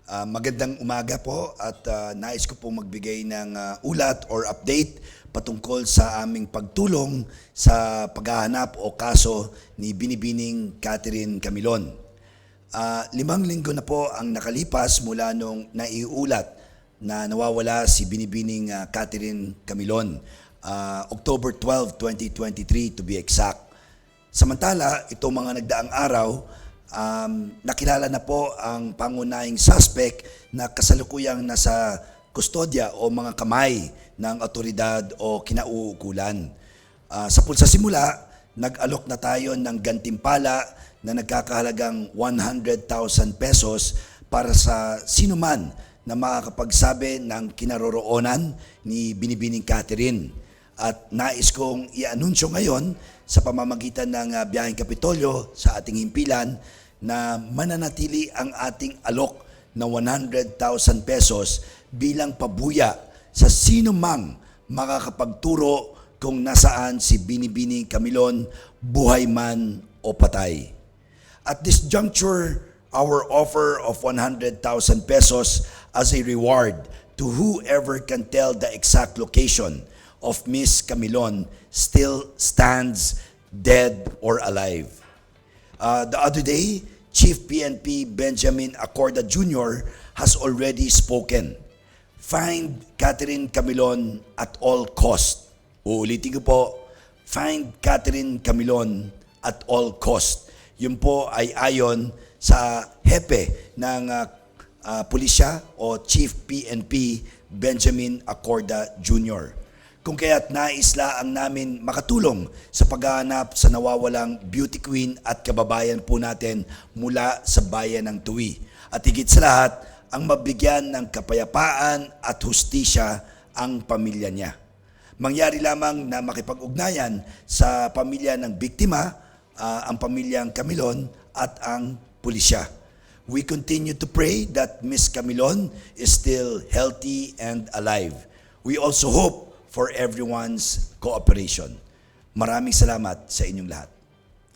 Magandang umaga po at nais ko pong magbigay ng ulat or update patungkol sa aming pagtulong sa paghahanap o kaso ni Binibining Catherine Camilon. 5 linggo na po ang nakalipas mula nung naiulat na nawawala si Binibining Catherine Camilon, October 12, 2023 to be exact. Samantala, itong mga nagdaang araw, nakilala na po ang pangunahing suspect na kasalukuyang nasa kustodya o mga kamay ng otoridad o kinauukulan. Sa simula, nag-alok na tayo ng gantimpala na nagkakahalagang 100,000 pesos para sa sinuman na makakapagsabi ng kinaroroonan ni Binibining Catherine. At nais kong i-anunsyo ngayon sa pamamagitan ng biyaheng Kapitolyo sa ating himpilan na mananatili ang ating alok na 100,000 pesos bilang pabuya sa sino mang makakapagturo kung nasaan si Binibining Camilon, buhay man o patay. At this juncture, our offer of 100,000 pesos as a reward to whoever can tell the exact location of Miss Camilon still stands, dead or alive. The other day, Chief PNP Benjamin Acorda Jr. has already spoken. Find Catherine Camilon at all cost. Uulitin ko po, find Catherine Camilon at all cost. Yun po ay ayon sa hepe ng pulisya o Chief PNP Benjamin Acorda Jr. Kung kaya't naislaang namin makatulong sa paghahanap sa nawawalang beauty queen at kababayan po natin mula sa bayan ng Tuwi. At higit sa lahat, ang mabigyan ng kapayapaan at hustisya ang pamilya niya. Mangyari lamang na makipag-ugnayan sa pamilya ng biktima, ang pamilyang Camilon at ang pulisya. We continue to pray that Miss Camilon is still healthy and alive. We also hope for everyone's cooperation. Maraming salamat sa inyong lahat.